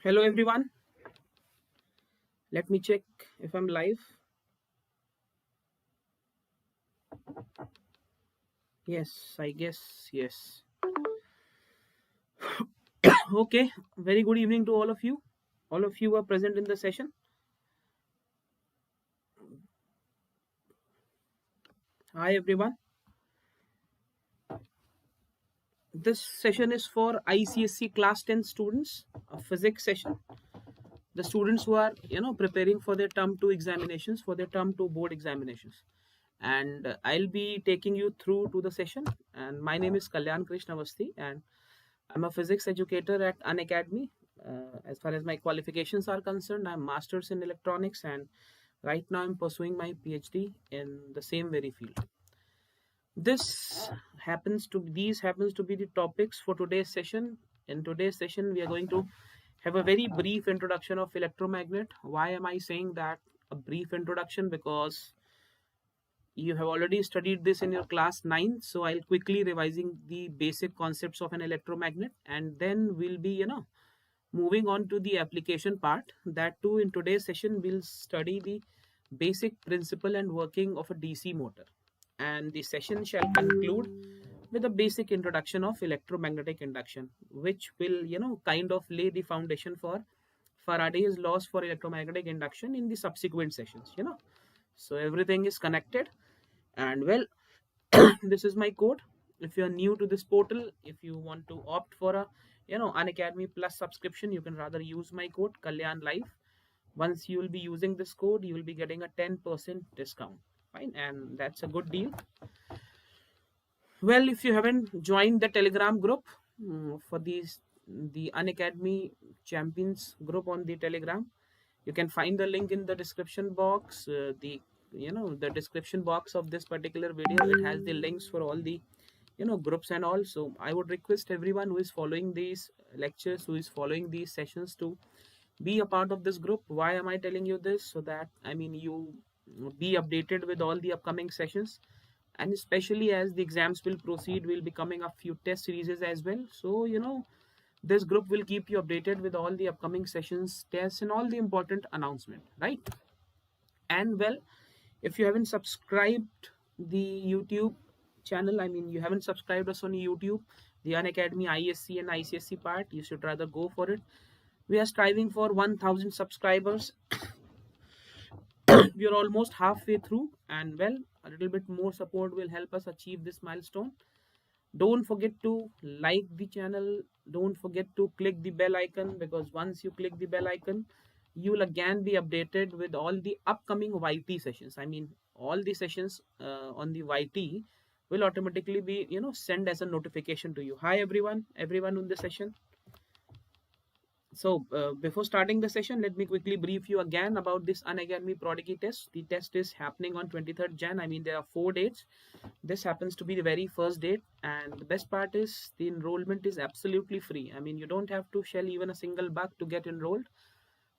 Hello everyone. Let me check if I'm live. Yes, I guess yes. Okay, very good evening to all of you. All of you are present in the session. Hi everyone. This session is for ICSE class 10 students, a physics session. The students who are, preparing for their term 2 examinations, for their term 2 board examinations. And I'll be taking you through to the session. And my name is Kalyan Krishna Awasthi, and I'm a physics educator at Unacademy. As far as my qualifications are concerned, I'm master's in electronics, and right now I'm pursuing my Ph.D in the same very field. These happens to be the topics for today's session. In today's session, we are going to have a very brief introduction of electromagnet. Why am I saying that a brief introduction? Because you have already studied this in your class 9, so I'll quickly revising the basic concepts of an electromagnet, and then we'll be moving on to the application part. That too, in today's session we'll study the basic principle and working of a DC motor, and the session shall conclude with a basic introduction of electromagnetic induction, which will kind of lay the foundation for Faraday's laws for electromagnetic induction in the subsequent sessions. So everything is connected. And well, this is my code. If you're new to this portal, if you want to opt for a Unacademy Plus subscription, you can rather use my code Kalyan Life. Once you will be using this code, you will be getting a 10% discount. Fine, and that's a good deal. Well, if you haven't joined the Telegram group for the Unacademy Champions group on the Telegram, you can find the link in the description box. The description box of this particular video, it has the links for all the groups and all. So I would request everyone who is following these lectures, who is following these sessions, to be a part of this group. Why am I telling you this? So that you be updated with all the upcoming sessions, and especially as the exams will proceed, will be coming a few test series as well. So this group will keep you updated with all the upcoming sessions, tests, and all the important announcement, right? And well, if you haven't subscribed the YouTube channel, you haven't subscribed us on YouTube, the Unacademy ISC and ISC part, you should rather go for it. We are striving for 1000 subscribers. We are almost halfway through, and well, a little bit more support will help us achieve this milestone. Don't forget to like the channel. Don't forget to click the bell icon, because once you click the bell icon, you will again be updated with all the upcoming YT sessions. All the sessions on the YT will automatically be sent as a notification to you. Hi everyone in the session. So before starting the session, let me quickly brief you again about this Unacademy Prodigy test. The test is happening on 23rd Jan. There are 4 dates. This happens to be the very first date, and the best part is the enrollment is absolutely free. You don't have to shell even a single buck to get enrolled.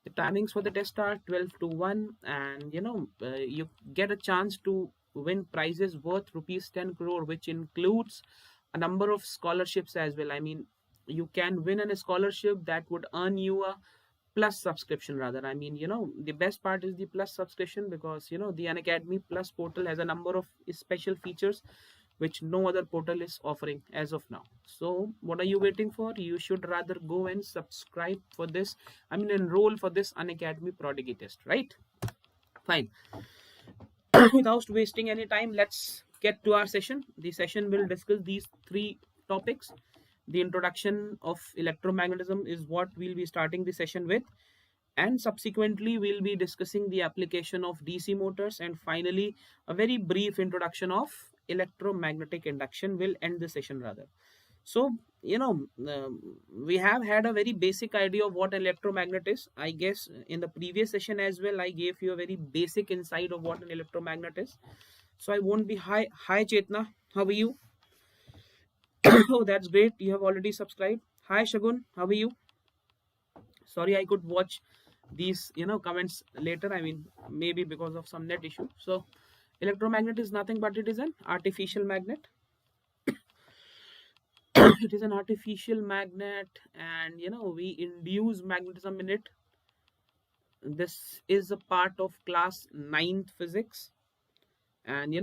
The timings for the test are 12 to 1, and you get a chance to win prizes worth rupees 10 crore, which includes a number of scholarships as well. You can win a scholarship that would earn you a plus subscription rather. The best part is the plus subscription, because the Unacademy Plus portal has a number of special features which no other portal is offering as of now. So what are you waiting for? You should rather go and subscribe for this. Enroll for this Unacademy Prodigy test, right? Fine. Without wasting any time, let's get to our session. The session will discuss these 3 topics. The introduction of electromagnetism is what we'll be starting the session with, and subsequently we'll be discussing the application of DC motors, and finally a very brief introduction of electromagnetic induction will end the session rather. So we have had a very basic idea of what electromagnet is. I guess in the previous session as well, I gave you a very basic insight of what an electromagnet is, so I won't be hi Chetna, how are you? Oh, that's great, you have already subscribed. Hi Shagun, how are you? Sorry, I could watch these comments later, maybe because of some net issue. So electromagnet is nothing but it is an artificial magnet. It is an artificial magnet, and we induce magnetism in it. This is a part of class 9th physics, and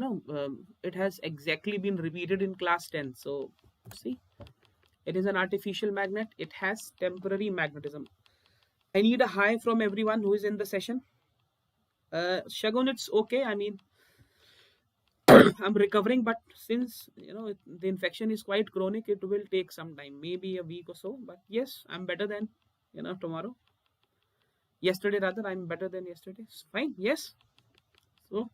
it has exactly been repeated in class 10. So see, it is an artificial magnet. It has temporary magnetism. I need a hi from everyone who is in the session. Shagun, it's okay. I mean, I'm recovering, but since the infection is quite chronic, it will take some time, maybe a week or so. But yes, I'm better than tomorrow. Yesterday rather, I'm better than yesterday. It's fine. Yes. So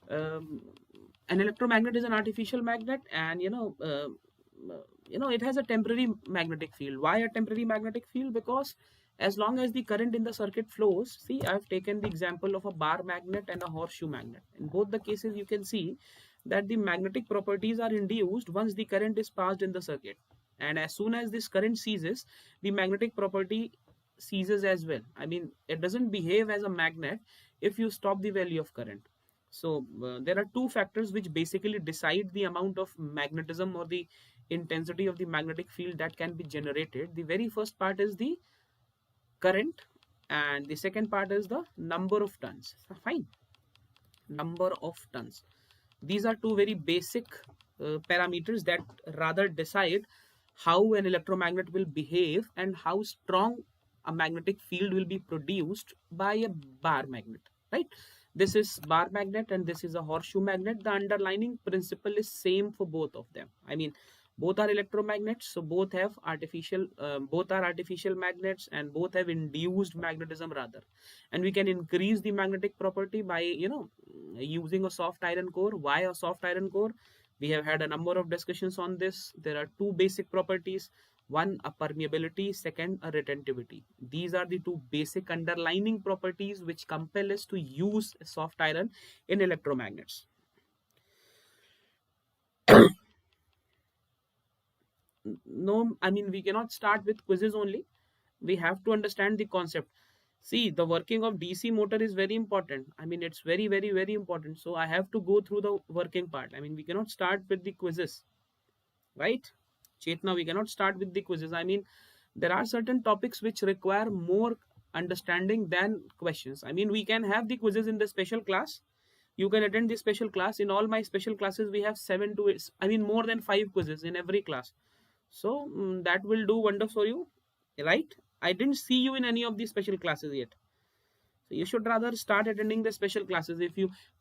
an electromagnet is an artificial magnet, and it has a temporary magnetic field. Why a temporary magnetic field? Because as long as the current in the circuit flows, see, I've taken the example of a bar magnet and a horseshoe magnet. In both the cases, you can see that the magnetic properties are induced once the current is passed in the circuit, and as soon as this current ceases, the magnetic property ceases as well. I mean, it doesn't behave as a magnet if you stop the value of current. So there are two factors which basically decide the amount of magnetism or the intensity of the magnetic field that can be generated. The very first part is the current, and the second part is the number of turns. Fine, number of turns. These are two very basic parameters that rather decide how an electromagnet will behave and how strong a magnetic field will be produced by a bar magnet, right? This is bar magnet and this is a horseshoe magnet. The underlying principle is same for both of them. I mean, both are electromagnets, so both have both are artificial magnets, and both have induced magnetism rather. And we can increase the magnetic property by using a soft iron core. Why a soft iron core? We have had a number of discussions on this. There are two basic properties. One, a permeability. Second, a retentivity. These are the two basic underlying properties which compel us to use soft iron in electromagnets. No, I mean, we cannot start with quizzes only. We have to understand the concept. See, the working of DC motor is very important. I mean, it's very, very, very important. So I have to go through the working part. I mean, we cannot start with the quizzes, right? Chetna, we cannot start with the quizzes. I mean, there are certain topics which require more understanding than questions. I mean, we can have the quizzes in the special class. You can attend the special class. In all my special classes, we have 7 to 8, I mean, more than 5 quizzes in every class. So that will do wonders for you, right? I didn't see you in any of the special classes yet. So you should rather start attending the special classes.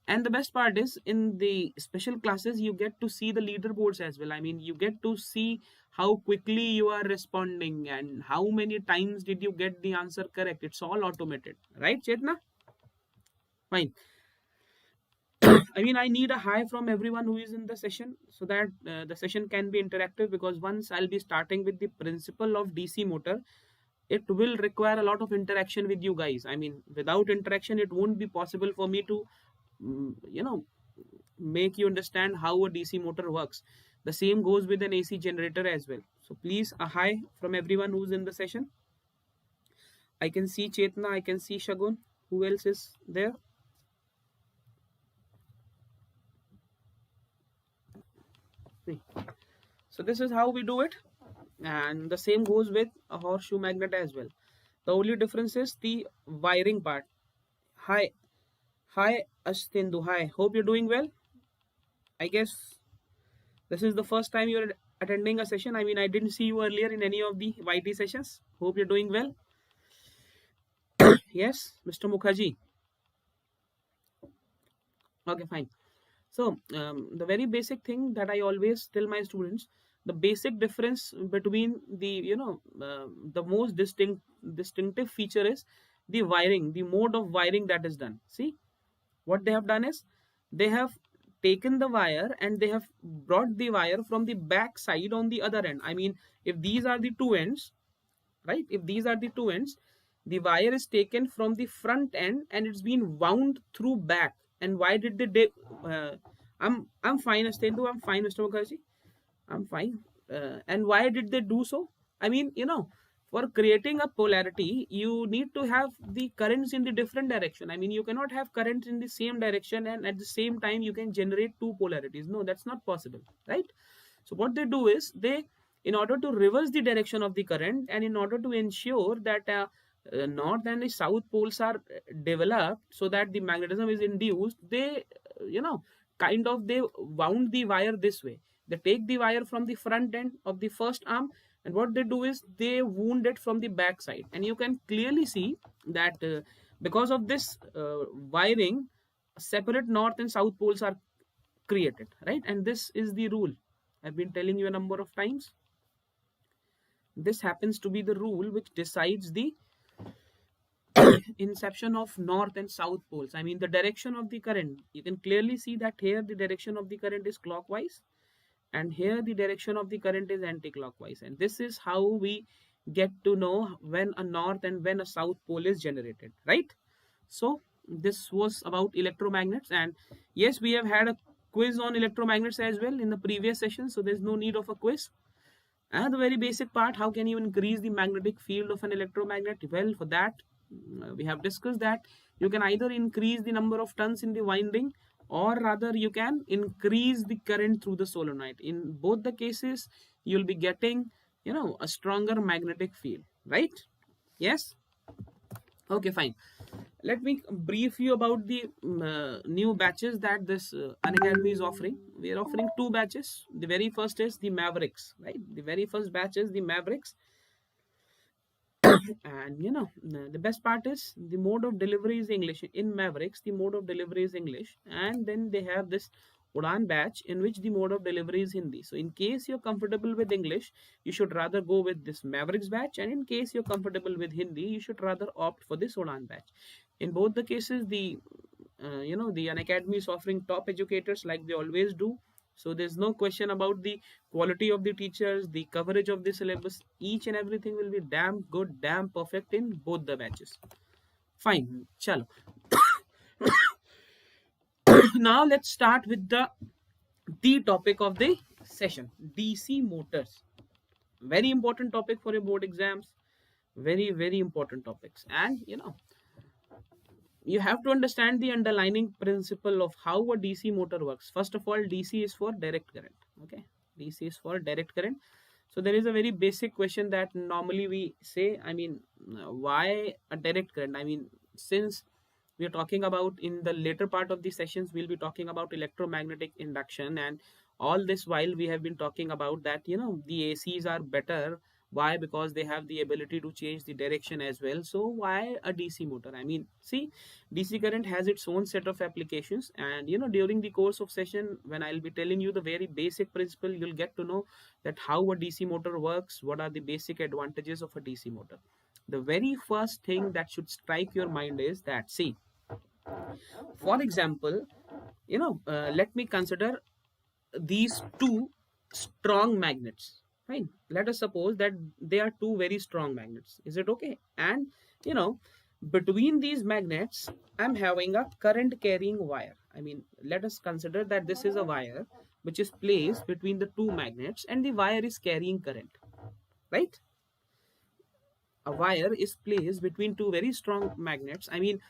And the best part is, in the special classes, you get to see the leaderboards as well. I mean, you get to see how quickly you are responding and how many times did you get the answer correct. It's all automated, right, Chetna? Fine. I mean, I need a hi from everyone who is in the session so that the session can be interactive, because once I'll be starting with the principle of DC motor, it will require a lot of interaction with you guys. I mean, without interaction, it won't be possible for me to, make you understand how a DC motor works. The same goes with an AC generator as well. So please, a hi from everyone who's in the session. I can see Chetna, I can see Shagun. Who else is there? So this is how we do it, and the same goes with a horseshoe magnet as well. The only difference is the wiring part. Hi Astindu, hi, hope you're doing well. I guess this is the first time you're attending a session. I mean, I didn't see you earlier in any of the YT sessions. Hope you're doing well. Yes, Mr. Mukherjee. Okay, fine. So the very basic thing that I always tell my students, the basic difference between the the most distinctive feature is the wiring, the mode of wiring that is done. See, what they have done is they have taken the wire and they have brought the wire from the back side on the other end. I mean, if these are the two ends, right? If these are the two ends, the wire is taken from the front end and it's been wound through back. And why did they? I'm fine, Astendu. I'm fine, Mr. Mukherjee. I'm fine. And why did they do so? I mean, for creating a polarity, you need to have the currents in the different direction. I mean, you cannot have currents in the same direction and at the same time you can generate two polarities. No, that's not possible, right? So what they do is they in order to reverse the direction of the current and in order to ensure that north and the south poles are developed so that the magnetism is induced, they kind of they wound the wire this way. They take the wire from the front end of the first arm, and what they do is they wound it from the back side, and you can clearly see that because of this wiring, separate north and south poles are created, right? And this is the rule I've been telling you a number of times. This happens to be the rule which decides the inception of north and south poles. I mean the direction of the current. You can clearly see that here the direction of the current is clockwise, and here the direction of the current is anti-clockwise, and this is how we get to know when a north and when a south pole is generated, right? So this was about electromagnets, and yes, we have had a quiz on electromagnets as well in the previous session, so there's no need of a quiz. And the very basic part, how can you increase the magnetic field of an electromagnet? Well, for that we have discussed that you can either increase the number of turns in the winding, or rather you can increase the current through the solenoid. In both the cases you'll be getting a stronger magnetic field, right? Yes. Okay, fine. Let me brief you about the new batches that this Unacademy is offering. We are offering 2 batches. The very first is the Mavericks, right? The very first batch is the Mavericks. And the best part is the mode of delivery is English. In Mavericks, the mode of delivery is English, and then they have this Udan batch in which the mode of delivery is Hindi. So in case you're comfortable with English, you should rather go with this Mavericks batch, and in case you're comfortable with Hindi, you should rather opt for this Udan batch. In both the cases, the the Unacademy is offering top educators like they always do. So there's no question about the quality of the teachers, the coverage of the syllabus. Each and everything will be damn good, damn perfect in both the batches. Fine, chalo. Now let's start with the topic of the session, DC motors. Very important topic for your board exams. Very, very important topics. And you have to understand the underlying principle of how a DC motor works. First of all, DC is for direct current. Okay, DC is for direct current. So there is a very basic question that normally we say, I mean, why a direct current? I mean, since we are talking about in the later part of the sessions, we'll be talking about electromagnetic induction, and all this while we have been talking about that the ACs are better. Why? Because they have the ability to change the direction as well. So why a DC motor? I mean, see, DC current has its own set of applications, and during the course of session, when I'll be telling you the very basic principle, you'll get to know that how a DC motor works, what are the basic advantages of a DC motor. The very first thing that should strike your mind is that, see, for example, let me consider these 2 strong magnets. Fine. Let us suppose that they are 2 very strong magnets. Is it okay? And between these magnets, I'm having a current carrying wire. I mean, let us consider that this is a wire which is placed between the 2 magnets, and the wire is carrying current, right? A wire is placed between 2 very strong magnets. I mean,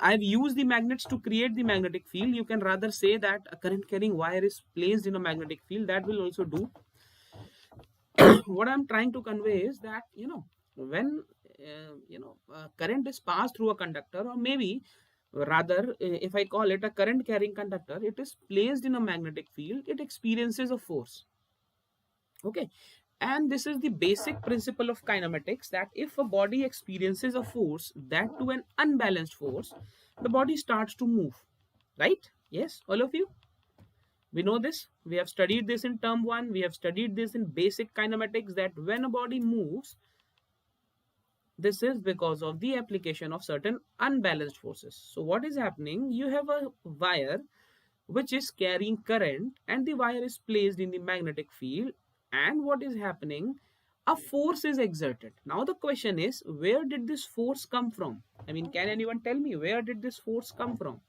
I've used the magnets to create the magnetic field. You can rather say that a current carrying wire is placed in a magnetic field. That will also do. What I'm trying to convey is that when current is passed through a conductor, or maybe rather if I call it a current carrying conductor, it is placed in a magnetic field, it experiences a force. Okay, and this is the basic principle of kinematics, that if a body experiences a force, that to an unbalanced force, the body starts to move, right? Yes, all of you, we know this. We have studied this in term 1. We have studied this in basic kinematics, that when a body moves, this is because of the application of certain unbalanced forces. So what is happening? You have a wire which is carrying current, and the wire is placed in the magnetic field, and what is happening? A force is exerted. Now the question is, where did this force come from? I mean, can anyone tell me where did this force come from?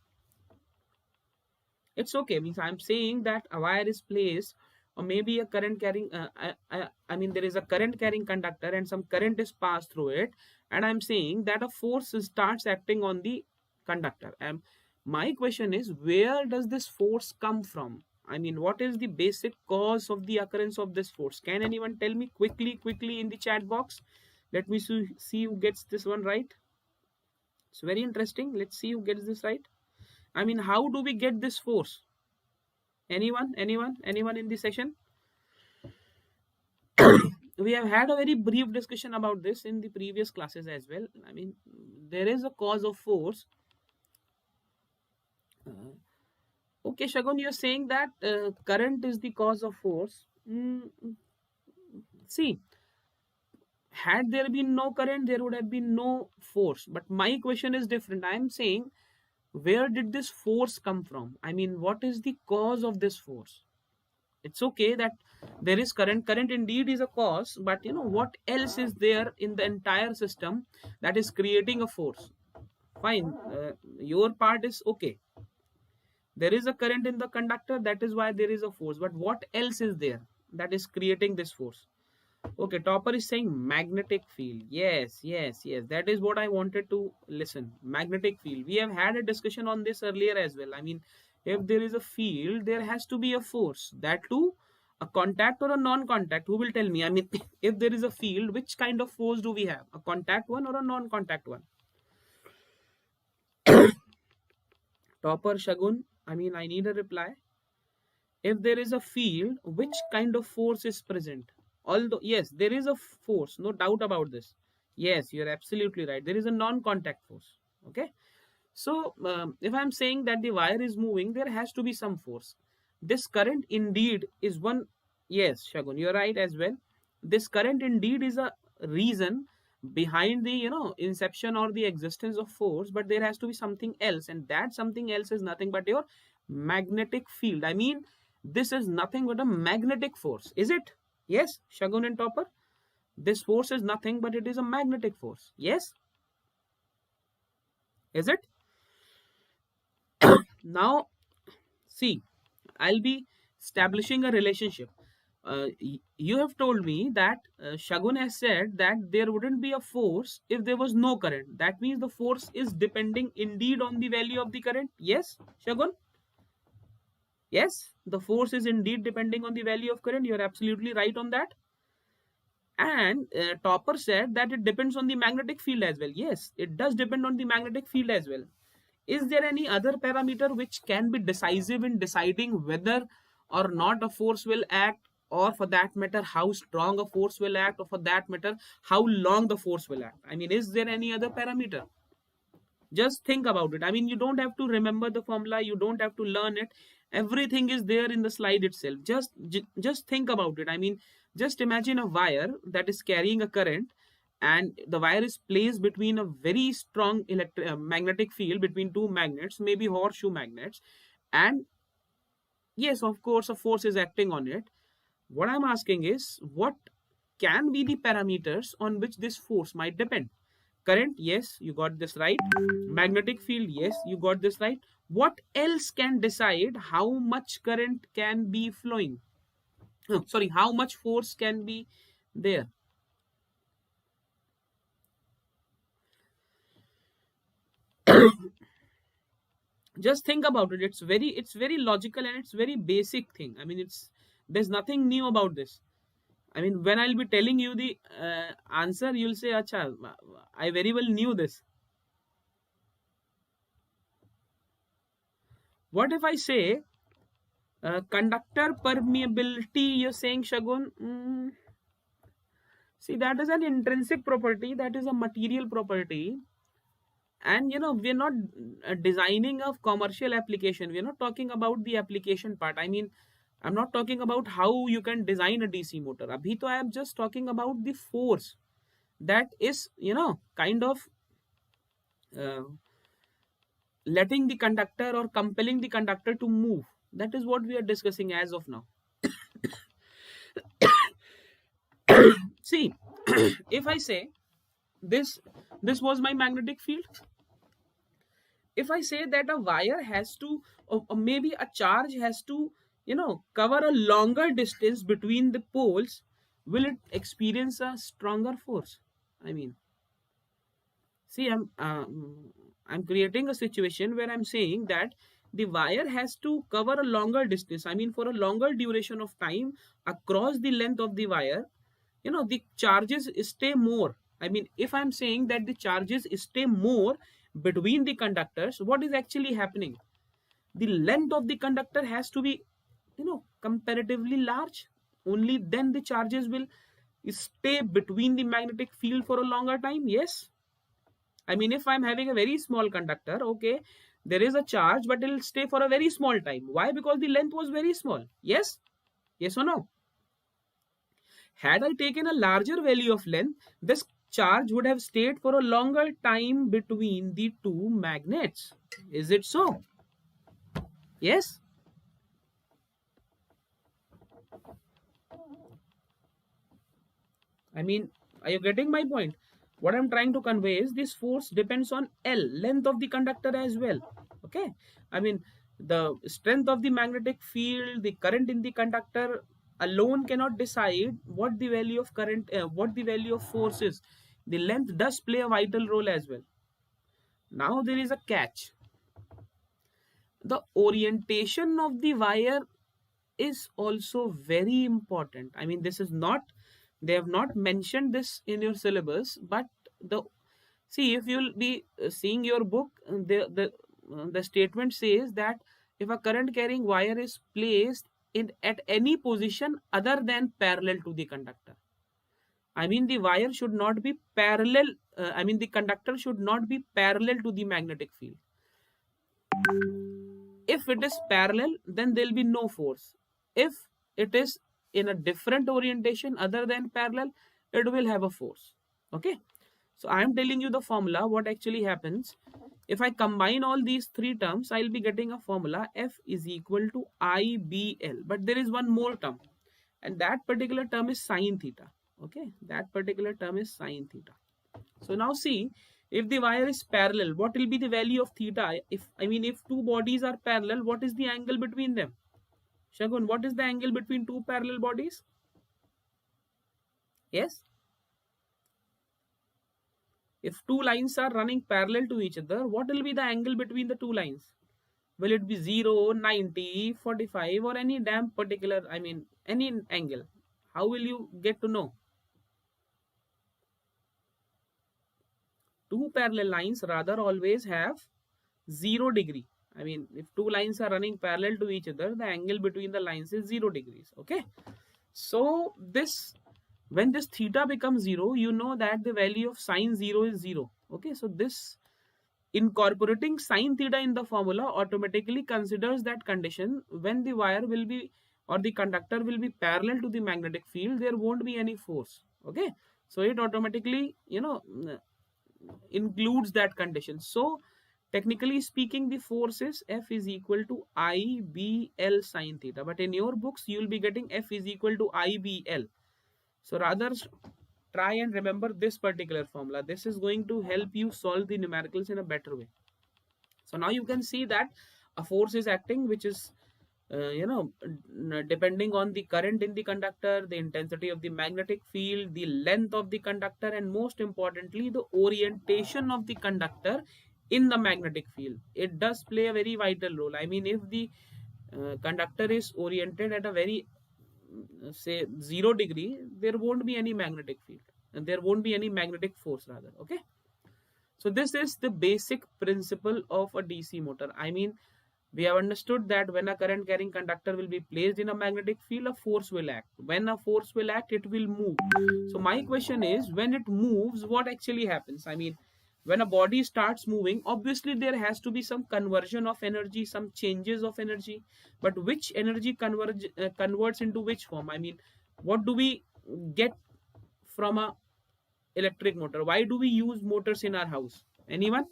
It's okay, means I'm saying that a wire is placed, or maybe a current carrying I mean there is a current carrying conductor and some current is passed through it, and I'm saying that a force starts acting on the conductor. And my question is, where does this force come from? I mean, what is the basic cause of the occurrence of this force? Can anyone tell me quickly in the chat box? Let me see who gets this one right. It's very interesting. Let's see who gets this right. I mean, how do we get this force? Anyone in the session? We have had a very brief discussion about this in the previous classes as well. I mean, there is a cause of force. Okay, Shagun, you're saying that current is the cause of force. See, had there been no current, there would have been no force. But my question is different. I am saying, where did this force come from? I mean, what is the cause of this force? It's okay that there is current. Current indeed is a cause, but you know, what else is there in the entire system that is creating a force? Fine, your part is okay. There is a current in the conductor, that is why there is a force. But what else is there that is creating this force? Okay, Topper is saying magnetic field. Yes. That is what I wanted to listen. Magnetic field. We have had a discussion on this earlier as well. I mean, if there is a field, there has to be a force. That too, a contact or a non-contact. Who will tell me? I mean, if there is a field, which kind of force do we have? A contact one or a non-contact one? Topper, Shagun, I mean, I need a reply. If there is a field, which kind of force is present? Although, yes, there is a force, no doubt about this. Yes, you're absolutely right. There is a non-contact force. Okay. So, if I'm saying that the wire is moving, there has to be some force. This current indeed is one. Yes, Shagun, you're right as well. This current indeed is a reason behind the, inception or the existence of force, but there has to be something else. And that something else is nothing but your magnetic field. I mean, this is nothing but a magnetic force. Is it? Yes, Shagun and Topper. This force is nothing but it is a magnetic force. Yes? Is it? Now, see, I'll be establishing a relationship. You have told me that Shagun has said that there wouldn't be a force if there was no current. That means the force is depending indeed on the value of the current. Yes, Shagun? Yes, the force is indeed depending on the value of current. You're absolutely right on that. And Topper said that it depends on the magnetic field as well. Yes, it does depend on the magnetic field as well. Is there any other parameter which can be decisive in deciding whether or not a force will act, or for that matter, how strong a force will act, or for that matter, how long the force will act? I mean, is there any other parameter? Just think about it. I mean, you don't have to remember the formula. You don't have to learn it. Everything is there in the slide itself. Just think about it. I mean, just imagine a wire that is carrying a current, and the wire is placed between a very strong magnetic field between two magnets, maybe horseshoe magnets. And yes, of course, a force is acting on it. What I'm asking is, what can be the parameters on which this force might depend? Current, yes, you got this right. Magnetic field, yes, you got this right. What else can decide how much current can be flowing? Oh, sorry, how much force can be there? Just think about it. It's very logical and it's very basic thing. I mean, there's nothing new about this. I mean, when I'll be telling you the answer, you'll say, "Acha, I very well knew this." What if I say conductor permeability? You're saying, Shagun? See, that is an intrinsic property. That is a material property. And we're not designing a commercial application. We're not talking about the application part. I mean, I'm not talking about how you can design a DC motor. Abhi to I am just talking about the force that is, kind of letting the conductor or compelling the conductor to move. That is what we are discussing as of now. See, if I say this was my magnetic field. If I say that a wire has to, or maybe a charge has to, cover a longer distance between the poles, will it experience a stronger force? I mean, see, I'm creating a situation where I'm saying that the wire has to cover a longer distance. I mean, for a longer duration of time across the length of the wire, the charges stay more. I mean, if I'm saying that the charges stay more between the conductors, what is actually happening? The length of the conductor has to be, comparatively large. Only then the charges will stay between the magnetic field for a longer time. Yes. I mean, if I'm having a very small conductor, okay, there is a charge, but it will stay for a very small time. Why? Because the length was very small. Yes? Yes or no? Had I taken a larger value of length, this charge would have stayed for a longer time between the two magnets. Is it so? Yes? I mean, are you getting my point? What I'm trying to convey is this force depends on L, length of the conductor as well. Okay? I mean, the strength of the magnetic field, the current in the conductor alone cannot decide what the value of current, what the value of force is. The length does play a vital role as well. Now there is a catch. The orientation of the wire is also very important. I mean, this is not, they have not mentioned this in your syllabus, but see, if you'll be seeing your book, the statement says that if a current carrying wire is placed at any position other than parallel to the conductor, I mean, the wire should not be parallel, the conductor should not be parallel to the magnetic field. If it is parallel, then there will be no force. If it is in a different orientation other than parallel, it will have a force. Okay. So I am telling you the formula, what actually happens. If I combine all these three terms, I will be getting a formula F is equal to IBL. But there is one more term, and that particular term is sine theta. Okay. That particular term is sine theta. So now see, if the wire is parallel, what will be the value of theta? If two bodies are parallel, what is the angle between them? Shagun, what is the angle between two parallel bodies? Yes? If two lines are running parallel to each other, what will be the angle between the two lines? Will it be 0, 90, 45 or any damn particular, any angle? How will you get to know? Two parallel lines rather always have 0 degree. I mean, if two lines are running parallel to each other, the angle between the lines is 0 degrees. Okay. So when this theta becomes 0, you know that the value of sine 0 is 0. Okay. So this incorporating sine theta in the formula automatically considers that condition when the wire will be or the conductor will be parallel to the magnetic field, there won't be any force. Okay. So it automatically, includes that condition. So technically speaking, the force is F is equal to IBL sine theta. But in your books, you will be getting F is equal to IBL. So rather try and remember this particular formula. This is going to help you solve the numericals in a better way. So now you can see that a force is acting, which is depending on the current in the conductor, the intensity of the magnetic field, the length of the conductor, and most importantly, the orientation of the conductor in the magnetic field. It does play a very vital role. I mean, if the conductor is oriented at a very, say, 0 degree, there won't be any magnetic field and there won't be any magnetic force rather. Okay. So this is the basic principle of a DC motor. I mean, we have understood that when a current carrying conductor will be placed in a magnetic field, a force will act. When a force will act, it will move. So my question is, when it moves, what actually happens? I mean, when a body starts moving, obviously there has to be some conversion of energy, some changes of energy. But which energy converts into which form? I mean, what do we get from a electric motor? Why do we use motors in our house? Anyone?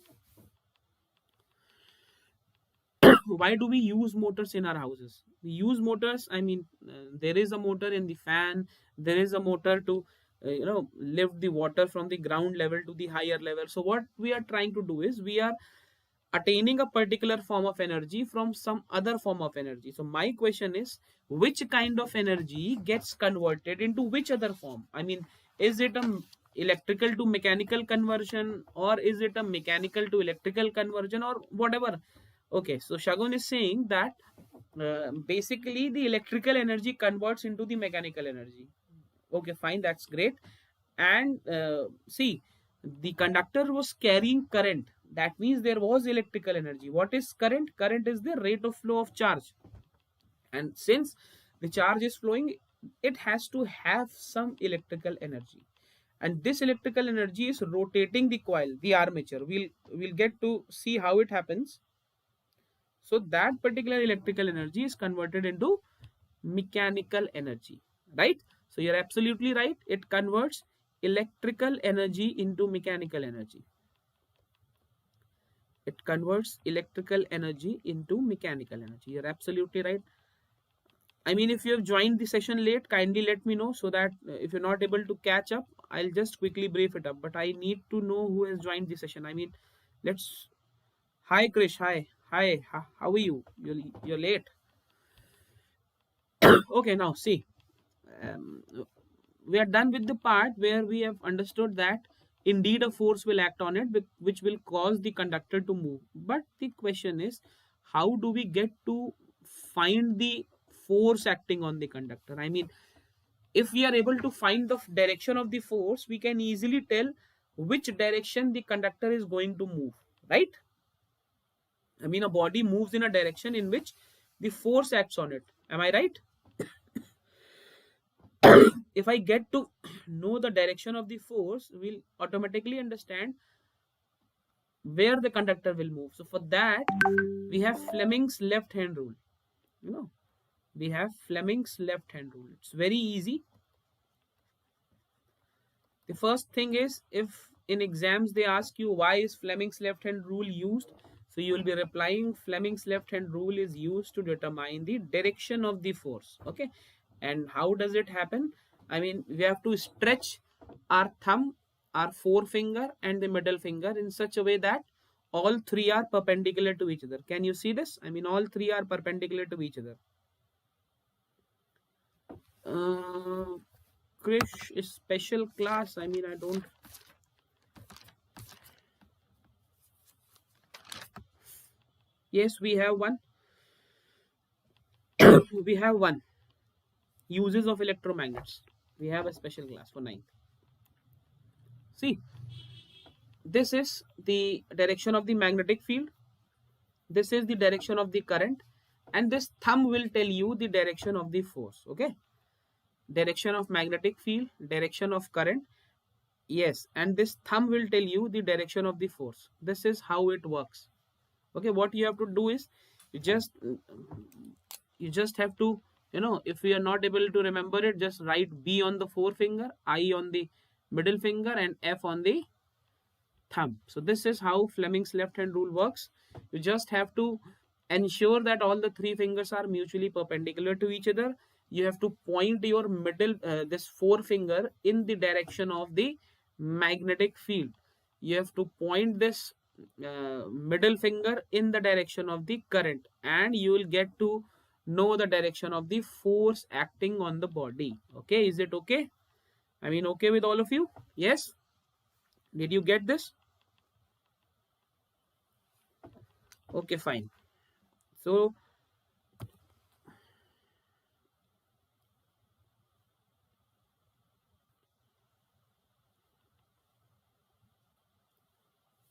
Why do we use motors in our houses? We use motors, there is a motor in the fan, there is a motor to lift the water from the ground level to the higher level. So what we are trying to do is we are attaining a particular form of energy from some other form of energy. So my question is, which kind of energy gets converted into which other form? I mean, is it a electrical to mechanical conversion, or is it a mechanical to electrical conversion, or whatever? Okay, so Shagun is saying that basically the electrical energy converts into the mechanical energy. Okay, fine, that's great. And see, the conductor was carrying current. That means there was electrical energy. What is current? Current is the rate of flow of charge. And since the charge is flowing, it has to have some electrical energy. And this electrical energy is rotating the coil, the armature. We'll get to see how it happens. So that particular electrical energy is converted into mechanical energy, right? So you're absolutely right. It converts electrical energy into mechanical energy. It converts electrical energy into mechanical energy. You're absolutely right. I mean, if you have joined the session late, kindly let me know, so that if you're not able to catch up, I'll just quickly brief it up. But I need to know who has joined the session. I mean, let's. Hi, Krish. Hi. Hi. How are you? You're late. Okay, now see. Um, we are done with the part where we have understood that indeed a force will act on it, which will cause the conductor to move. But the question is, how do we get to find the force acting on the conductor? I mean, if we are able to find the direction of the force, we can easily tell which direction the conductor is going to move, right? I mean, a body moves in a direction in which the force acts on it. Am I right? If I get to know the direction of the force, we'll automatically understand where the conductor will move. So for that, we have Fleming's left hand rule. You know, we have Fleming's left hand rule. It's very easy. The first thing is, if in exams they ask you why is Fleming's left hand rule used, so you will be replying Fleming's left hand rule is used to determine the direction of the force. Okay, and how does it happen? I mean, we have to stretch our thumb, our forefinger, and the middle finger in such a way that all three are perpendicular to each other. Can you see this? I mean, all three are perpendicular to each other. Krish is special class. I mean, I don't. Yes, we have one. We have one. Uses of electromagnets. We have a special class for 9th. See, this is the direction of the magnetic field. This is the direction of the current. And this thumb will tell you the direction of the force. Okay. Direction of magnetic field, direction of current. Yes. And this thumb will tell you the direction of the force. This is how it works. Okay. What you have to do is, you just have to, if we are not able to remember it, just write B on the forefinger, I on the middle finger, and F on the thumb. So this is how Fleming's left hand rule works. You just have to ensure that all the three fingers are mutually perpendicular to each other. You have to point your middle, this forefinger, in the direction of the magnetic field. You have to point this middle finger in the direction of the current, and you will get to know the direction of the force acting on the body. Okay, is it okay? I mean, okay with all of you? Yes? Did you get this? Okay, fine. So,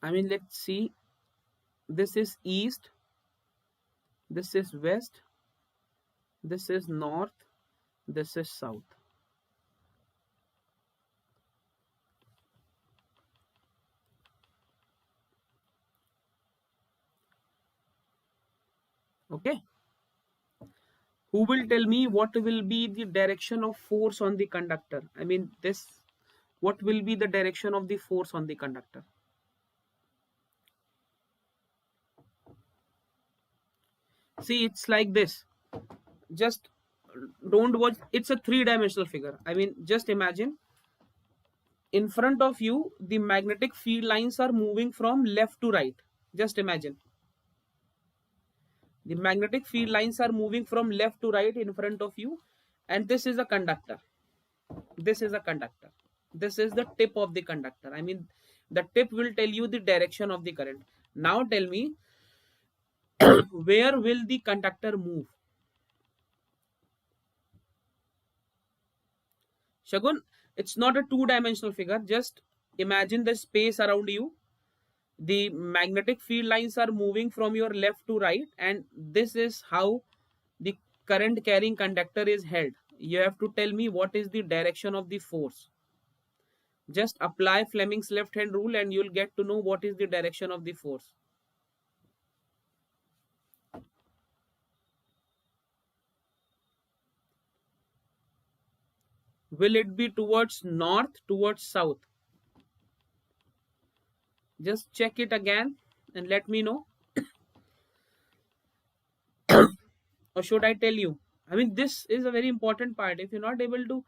I mean, let's see. This is east. This is west. This is north. This is south. Okay. Who will tell me what will be the direction of force on the conductor? I mean, what will be the direction of the force on the conductor? See, it's like this. Just don't watch. It's a three-dimensional figure. I mean, just imagine, in front of you, the magnetic field lines are moving from left to right. Just imagine. The magnetic field lines are moving from left to right in front of you, and this is a conductor. This is a conductor. This is the tip of the conductor. I mean, the tip will tell you the direction of the current. Now tell me, where will the conductor move? Shagun, it's not a two-dimensional figure. Just imagine the space around you. The magnetic field lines are moving from your left to right, and this is how the current carrying conductor is held. You have to tell me what is the direction of the force. Just apply Fleming's left hand rule and you'll get to know what is the direction of the force. Will it be towards north, towards south? Just check it again and let me know. Or should I tell you? I mean, this is a very important part. If you're not able to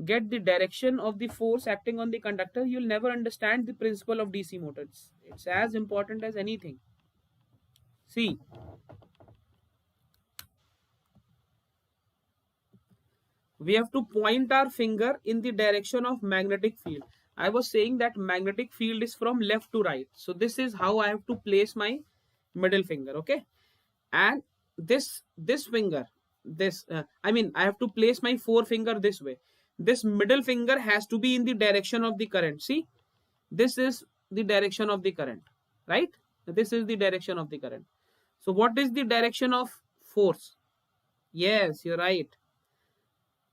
get the direction of the force acting on the conductor, you'll never understand the principle of DC motors. It's as important as anything. See, we have to point our finger in the direction of magnetic field. I was saying that magnetic field is from left to right. So this is how I have to place my middle finger, okay? And this finger, I have to place my forefinger this way. This middle finger has to be in the direction of the current. See, this is the direction of the current, right? This is the direction of the current. So what is the direction of force? Yes, you're right.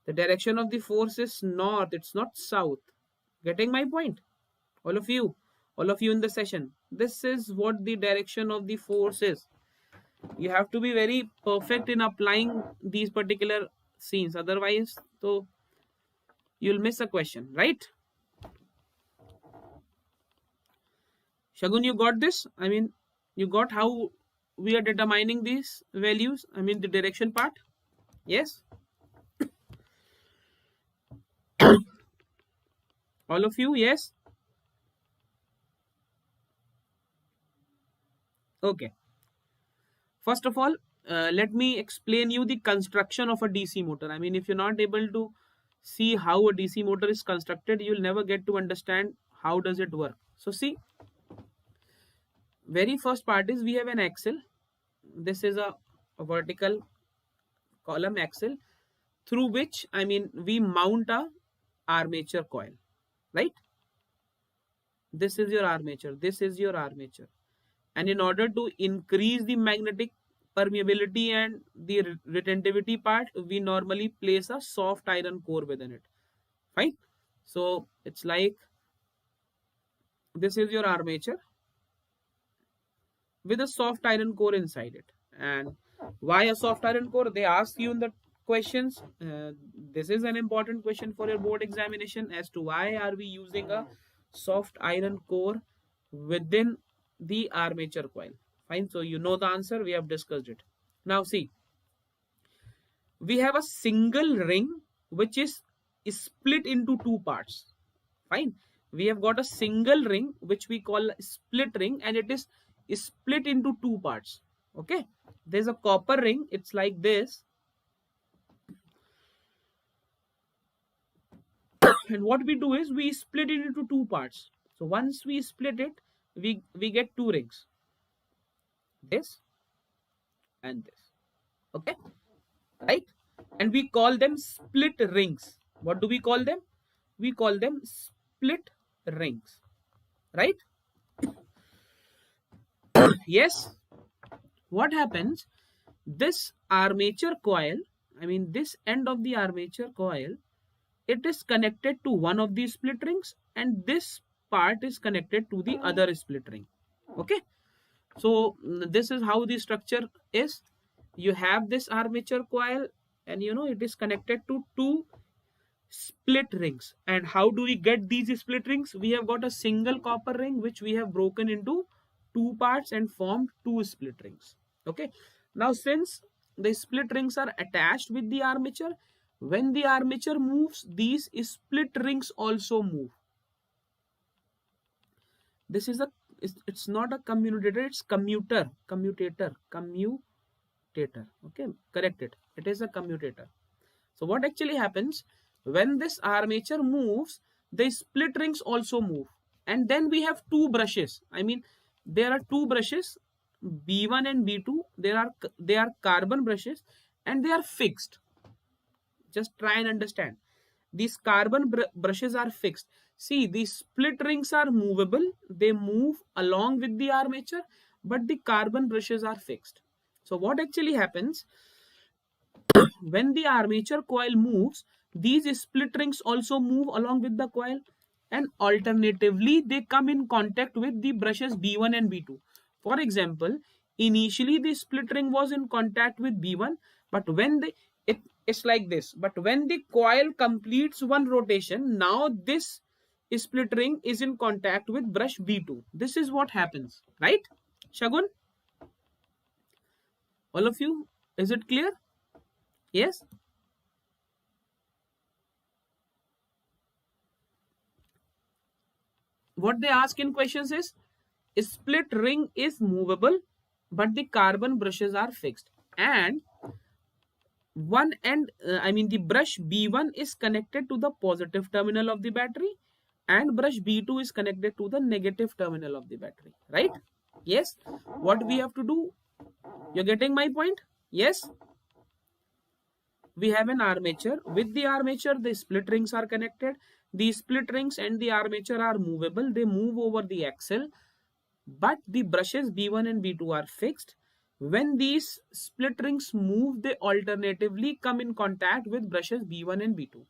The direction of the force is north. It's not south. Getting my point? All of you in the session. This is what the direction of the force is. You have to be very perfect in applying these particular scenes. Otherwise, so you'll miss a question, right? Shagun, you got this? I mean, you got how we are determining these values? I mean, the direction part? Yes? All of you, yes? Okay. First of all, let me explain you the construction of a DC motor. I mean, if you're not able to see how a DC motor is constructed, you'll never get to understand how does it work. So see, very first part is we have an axle. This is a vertical column axle through which, we mount a armature coil, right? This is your armature. This is your armature. And in order to increase the magnetic permeability and the retentivity part, we normally place a soft iron core within it. Fine. So it's like this is your armature with a soft iron core inside it. And why a soft iron core? They ask you in the questions. This is an important question for your board examination as to why are we using a soft iron core within the armature coil. Fine. So you know the answer. We have discussed it. Now see, we have a single ring which is split into two parts. Fine. We have got a single ring which we call a split ring, and it is split into two parts. Okay. There's a copper ring. It's like this. And what we do is we split it into two parts. So once we split it, we get two rings. This and this. Okay. Right. And we call them split rings. What do we call them? We call them split rings. Right. Yes. What happens? This armature coil, this end of the armature coil, it is connected to one of these split rings, and this part is connected to the other split ring. Okay. So this is how the structure is. You have this armature coil, and it is connected to two split rings. And how do we get these split rings? We have got a single copper ring which we have broken into two parts and formed two split rings. Okay. Now since the split rings are attached with the armature, when the armature moves, these split rings also move. This is it's not a commutator, it's commutator. Okay, correct it. It is a commutator. So what actually happens when this armature moves, the split rings also move. And then we have two brushes. There are two brushes B1 and B2, they are carbon brushes and they are fixed. Just try and understand. These carbon brushes are fixed. See, these split rings are movable. They move along with the armature, but the carbon brushes are fixed. So what actually happens when the armature coil moves, these split rings also move along with the coil, and alternatively they come in contact with the brushes B1 and B2. For example, initially the split ring was in contact with B1, but when it's like this, but when the coil completes one rotation, now this split ring is in contact with brush B2. This is what happens, right, Shagun? All of you, is it clear? Yes. What they ask in questions is, split ring is movable but the carbon brushes are fixed, and one end the brush B1 is connected to the positive terminal of the battery and brush B2 is connected to the negative terminal of the battery, right? Yes. What we have to do, you're getting my point? Yes. We have an armature. With the armature, the split rings are connected. The split rings and the armature are movable. They move over the axle, but the brushes B1 and B2 are fixed. When these split rings move, they alternatively come in contact with brushes B1 and B2.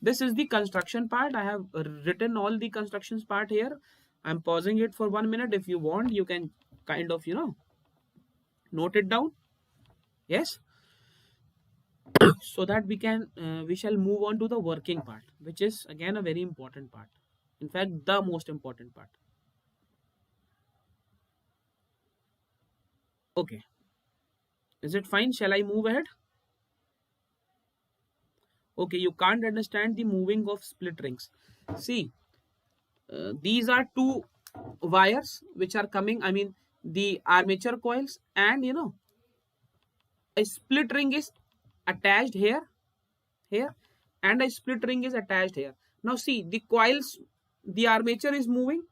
This is the construction part. I have written all the constructions part here. I'm pausing it for 1 minute. If you want, you can kind of, note it down. Yes. So that we shall move on to the working part, which is again a very important part. In fact, the most important part. Okay. Is it fine? Shall I move ahead? Okay, you can't understand the moving of split rings. See, these are two wires which are coming, the armature coils, and a split ring is attached here, and a split ring is attached here. Now see, the coils, the armature is moving,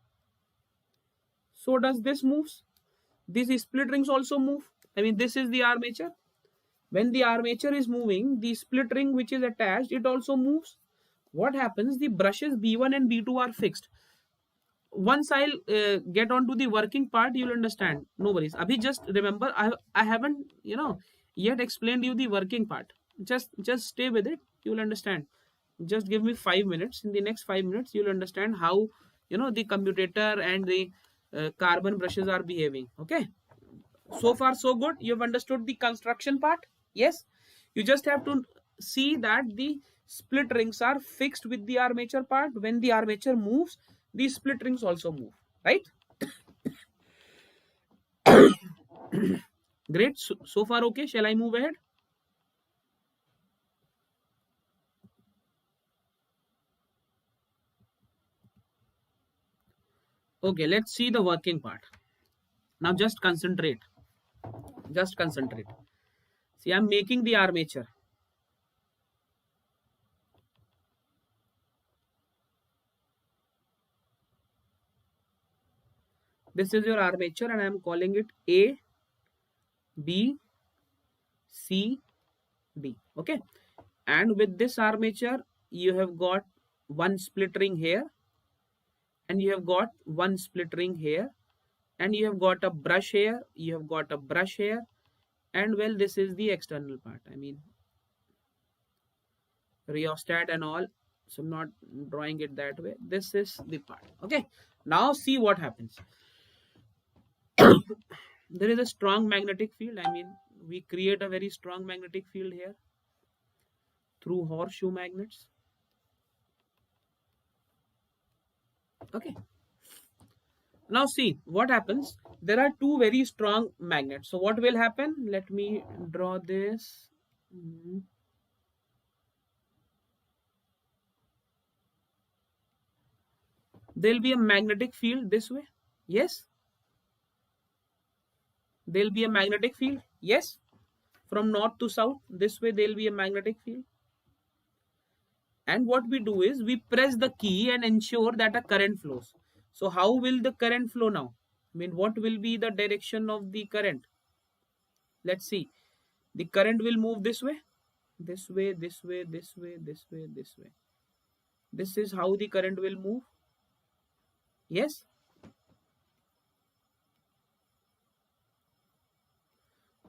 so does this moves. These split rings also move. This is the armature. When the armature is moving, the split ring which is attached, it also moves. What happens? The brushes B1 and B2 are fixed. Once I'll get on to the working part, you'll understand. No worries. Abhi, just remember, I haven't yet explained you the working part. Just stay with it. You'll understand. Just give me 5 minutes. In the next 5 minutes, you'll understand how the commutator and the carbon brushes are behaving. Okay. So far so good. You've understood the construction part. Yes. You just have to see that the split rings are fixed with the armature part. When the armature moves, these split rings also move, right? Great. So far okay. Shall I move ahead? Okay, let's see the working part. Now just concentrate. Just concentrate. See, I'm making the armature. This is your armature and I'm calling it A, B, C, D. Okay. And with this armature, you have got one split ring here, and you have got one split ring here, and you have got a brush here, you have got a brush here, and well, this is the external part. Rheostat and all. So I'm not drawing it that way. This is the part. Okay. Now see what happens. There is a strong magnetic field. We create a very strong magnetic field here through horseshoe magnets. Okay. Now see what happens. There are two very strong magnets. So what will happen? Let me draw this. There'll be a magnetic field this way. Yes. There'll be a magnetic field. Yes. From north to south, this way there'll be a magnetic field. And what we do is we press the key and ensure that a current flows. So how will the current flow now? I mean, what will be the direction of the current? Let's see. The current will move this way, this way, this way, this way, this way, this way. This is how the current will move. Yes.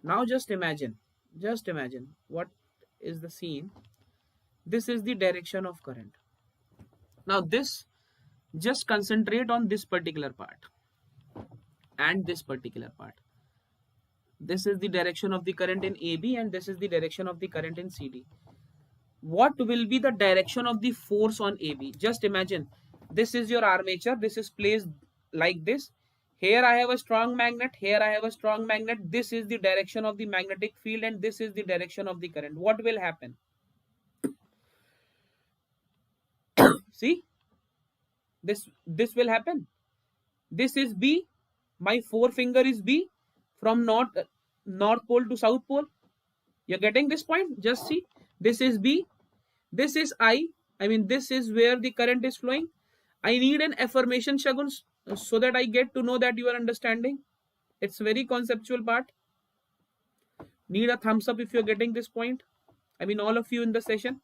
Now just imagine what is the scene. This is the direction of current. Now this, just concentrate on this particular part and this particular part. This is the direction of the current in AB and this is the direction of the current in CD. What will be the direction of the force on AB? Just imagine, this is your armature, this is placed like this. Here I have a strong magnet, here I have a strong magnet. This is the direction of the magnetic field and this is the direction of the current. What will happen? See, this will happen. This is B, my forefinger is B, from north pole to south pole. You're getting this point? Just see, this is B, this is I mean this is where the current is flowing. I need an affirmation, Shagun, so that I get to know that you are understanding. It's very conceptual part. Need a thumbs up if you're getting this point. I mean all of you in the session.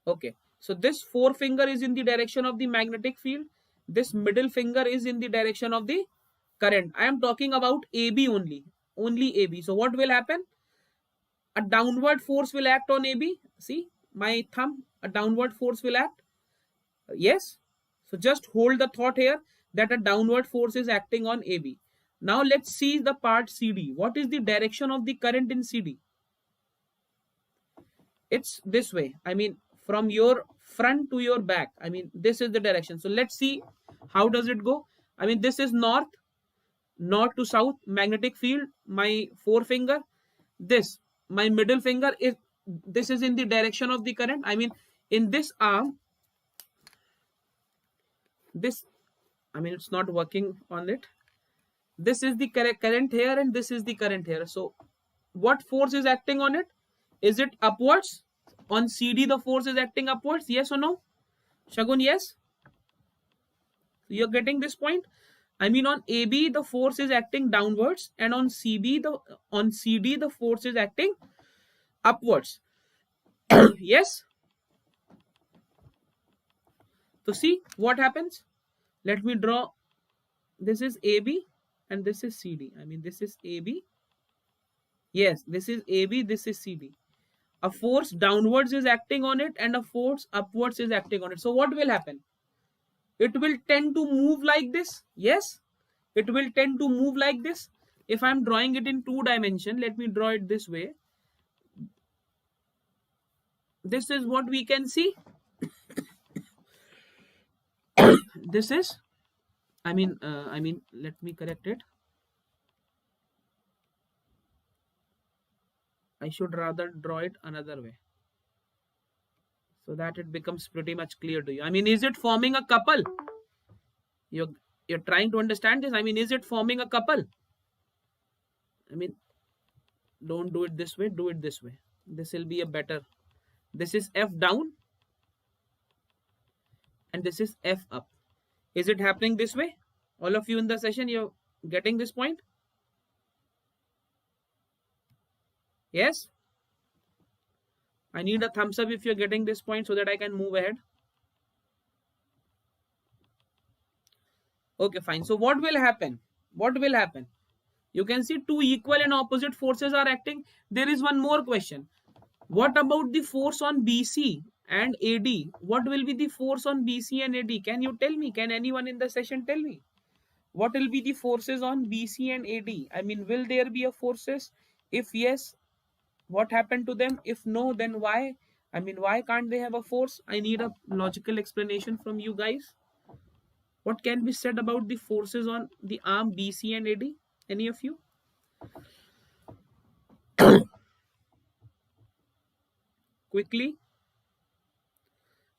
Okay, so this forefinger is in the direction of the magnetic field. This middle finger is in the direction of the current. I am talking about AB only AB. So what will happen? A downward force will act on AB. See my thumb, a downward force will act. Yes. So just hold the thought here that a downward force is acting on AB. Now let's see the part CD. What is the direction of the current in CD? It's this way. I mean from your front to your back. I mean this is the direction. So let's see how does it go. I mean this is north to south magnetic field. My forefinger, this my middle finger is, this is in the direction of the current. I mean in this arm, this, I mean it's not working on it. This is the current here and this is the current here. So what force is acting on it? Is it upwards? On CD the force is acting upwards, yes or no? Shagun, yes. You're getting this point? I mean on AB the force is acting downwards and on CD the force is acting upwards. Yes. So see what happens. Let me draw. This is AB and this is CD. I mean this is AB. Yes, this is AB, this is CD. A force downwards is acting on it and a force upwards is acting on it. So what will happen? It will tend to move like this. Yes, it will tend to move like this. If I'm drawing it in 2 dimensions, let me draw it this way. This is what we can see. This is, I mean, let me correct it. I should rather draw it another way so that it becomes pretty much clear to you. I mean, is it forming a couple? You're trying to understand this. I mean, is it forming a couple? I mean, don't do it this way, do it this way. This will be a better. This is F down and this is F up. Is it happening this way? All of you in the session, you're getting this point? Yes? I need a thumbs up if you're getting this point so that I can move ahead. Okay, fine. So what will happen? What will happen? You can see 2 equal and opposite forces are acting. There is one more question. What about the force on BC and AD? What will be the force on BC and AD? Can you tell me? Can anyone in the session tell me? What will be the forces on BC and AD? I mean, will there be a forces? If yes, what happened to them? If no, then why? I mean, why can't they have a force? I need a logical explanation from you guys. What can be said about the forces on the arm BC and AD? Any of you? Quickly.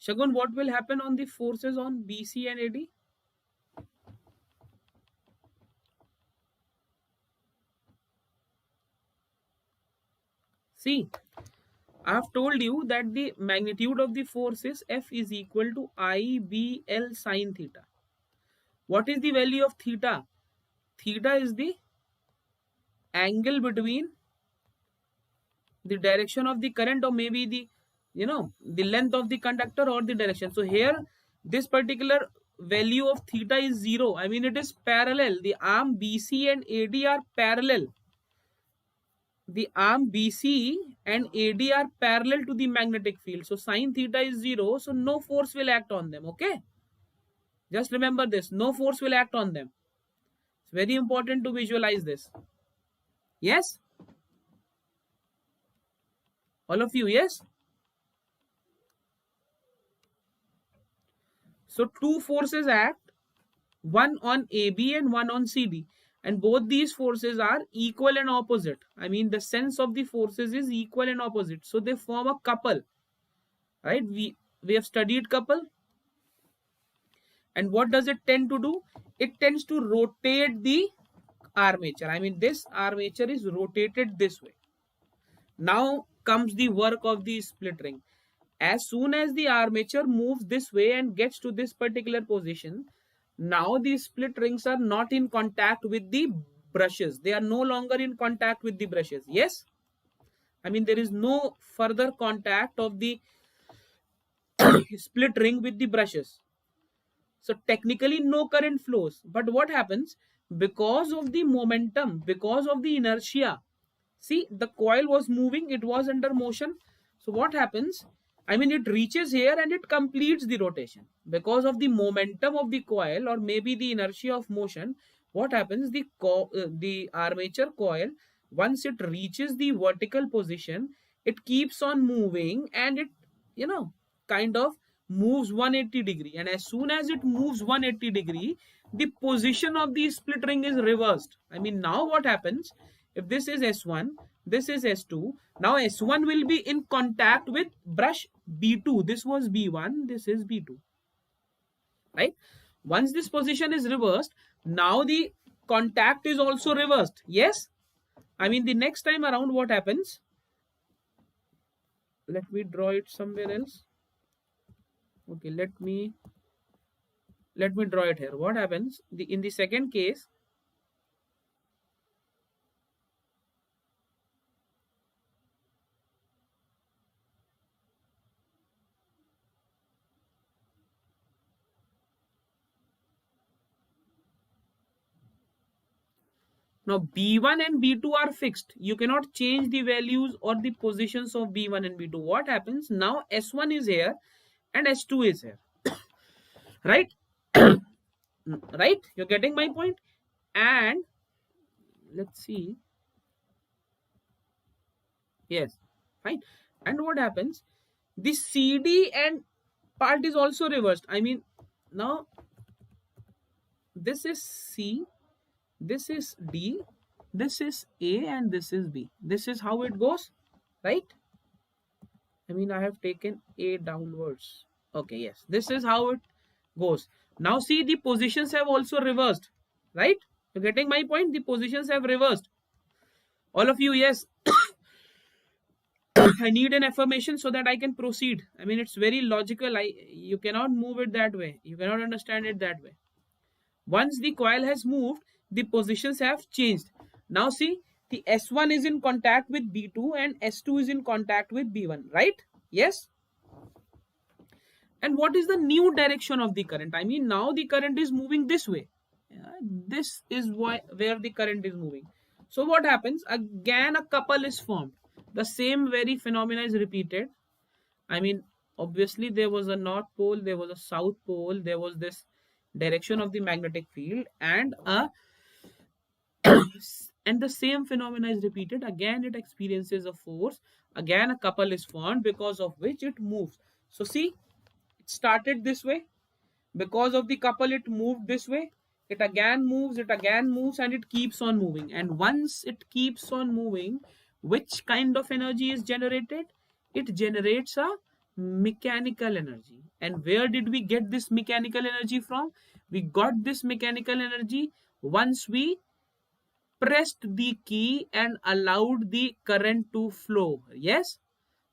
Shagun, what will happen on the forces on BC and AD? See, I have told you that the magnitude of the force is F is equal to IBL sine theta. What is the value of theta? Theta is the angle between the direction of the current, or maybe the, the length of the conductor or the direction. So here this particular value of theta is 0. I mean, it is parallel. The arm BC and AD are parallel. The arm BC and AD are parallel to the magnetic field. So sine theta is 0. So no force will act on them. Okay. Just remember this. No force will act on them. It's very important to visualize this. Yes? All of you, yes? So two forces act, one on AB and one on CD. And both these forces are equal and opposite. I mean, the sense of the forces is equal and opposite. So they form a couple. Right? We have studied couple. And what does it tend to do? It tends to rotate the armature. I mean, this armature is rotated this way. Now comes the work of the split ring. As soon as the armature moves this way and gets to this particular position, now these split rings are not in contact with the brushes. They are no longer in contact with the brushes. Yes? I mean, there is no further contact of the split ring with the brushes. So technically no current flows. But what happens? Because of the momentum, because of the inertia, see, the coil was moving, it was under motion. So what happens? I mean, it reaches here and it completes the rotation. Because of the momentum of the coil, or maybe the inertia of motion, what happens? The armature coil, once it reaches the vertical position, it keeps on moving and it, kind of moves 180 degree. And as soon as it moves 180 degree, the position of the split ring is reversed. I mean, now what happens? If this is S1, this is S2. Now S1 will be in contact with brush B2. This was B1, this is B2. Right? Once this position is reversed, now the contact is also reversed. Yes? I mean, the next time around, what happens? Let me draw it somewhere else. Okay, let me draw it here. What happens? In the second case, now B1 and B2 are fixed. You cannot change the values or the positions of B1 and B2. What happens? Now S1 is here and S2 is here. Right? Right? You're getting my point? And let's see. Yes. Fine. And what happens? The CD and part is also reversed. I mean, now this is C, this is D, this is A, and this is B. This is how it goes, right? I mean, I have taken A downwards. Okay, yes. This is how it goes. Now see, the positions have also reversed, right? You're getting my point? The positions have reversed. All of you, yes. I need an affirmation so that I can proceed. I mean, it's very logical. You cannot move it that way. You cannot understand it that way. Once the coil has moved, the positions have changed. Now see, the S1 is in contact with B2 and S2 is in contact with B1, right? Yes? And what is the new direction of the current? I mean, now the current is moving this way. This is where the current is moving. So what happens? Again, a couple is formed. The same very phenomena is repeated. I mean, obviously there was a north pole, there was a south pole, there was this direction of the magnetic field, and and the same phenomena is repeated. Again, it experiences a force. Again, a couple is formed, because of which it moves. So see, it started this way. Because of the couple, it moved this way. It again moves, and it keeps on moving. And once it keeps on moving, which kind of energy is generated? It generates a mechanical energy. And where did we get this mechanical energy from? We got this mechanical energy once we pressed the key and allowed the current to flow. Yes?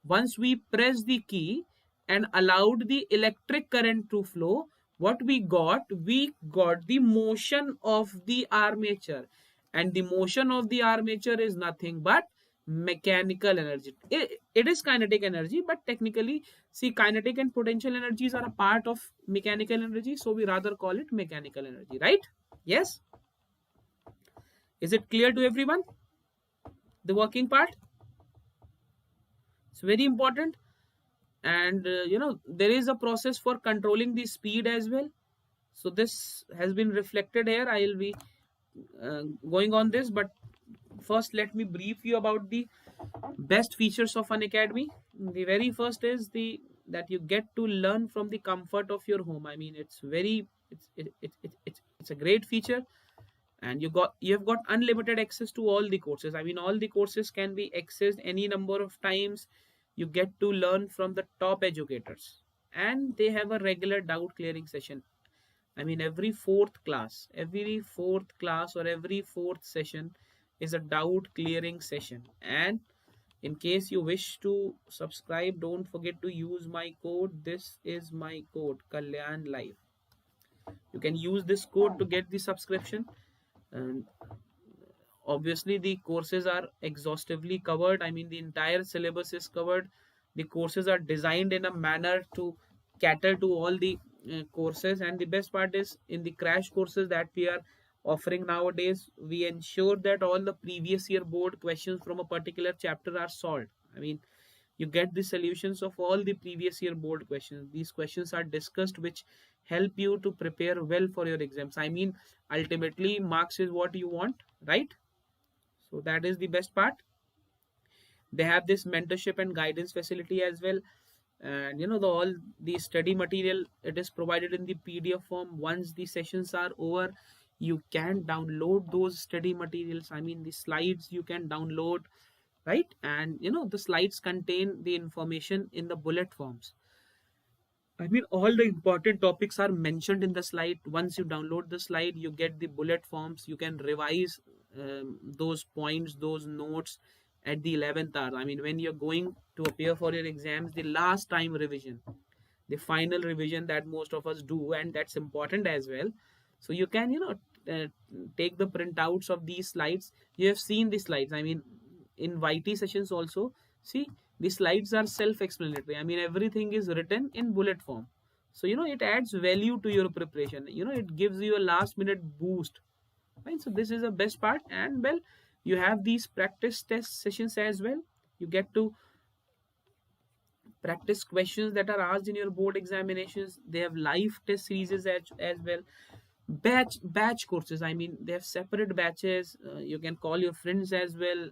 Once we pressed the key and allowed the electric current to flow, what we got the motion of the armature, and the motion of the armature is nothing but mechanical energy. It is kinetic energy, but technically, see, kinetic and potential energies are a part of mechanical energy, so we rather call it mechanical energy, right? Yes. Is it clear to everyone, the working part? It's very important. And there is a process for controlling the speed as well. So this has been reflected here. I will be going on this, but first let me brief you about the best features of Unacademy. The very first is that you get to learn from the comfort of your home. I mean, it's a great feature, and you have got unlimited access to all the courses. I mean, all the courses can be accessed any number of times. You get to learn from the top educators, and they have a regular doubt clearing session. I mean, every fourth class or every fourth session is a doubt clearing session. And in case you wish to subscribe, don't forget to use my code. This is my code, Kalyan Live. You can use this code to get the subscription. And obviously the courses are exhaustively covered. I mean, the entire syllabus is covered. The courses are designed in a manner to cater to all the courses, and the best part is, in the crash courses that we are offering nowadays, we ensure that all the previous year board questions from a particular chapter are solved. I mean, you get the solutions of all the previous year board questions. These questions are discussed, which help you to prepare well for your exams. I mean, ultimately marks is what you want, right? So that is the best part. They have this mentorship and guidance facility as well. And all the study material, it is provided in the PDF form. Once the sessions are over, you can download those study materials. I mean, the slides you can download, right? And the slides contain the information in the bullet forms. I mean, all the important topics are mentioned in the slide. Once you download the slide, you get the bullet forms. You can revise those points, those notes at the 11th hour. I mean, when you're going to appear for your exams, the last time revision, the final revision that most of us do, and that's important as well. So you can, take the printouts of these slides. You have seen the slides. I mean, in YT sessions also, see, the slides are self-explanatory. I mean, everything is written in bullet form. So, it adds value to your preparation. It gives you a last minute boost. Right? So this is the best part. And well, you have these practice test sessions as well. You get to practice questions that are asked in your board examinations. They have live test series as well. Batch courses. I mean, they have separate batches. You can call your friends as well.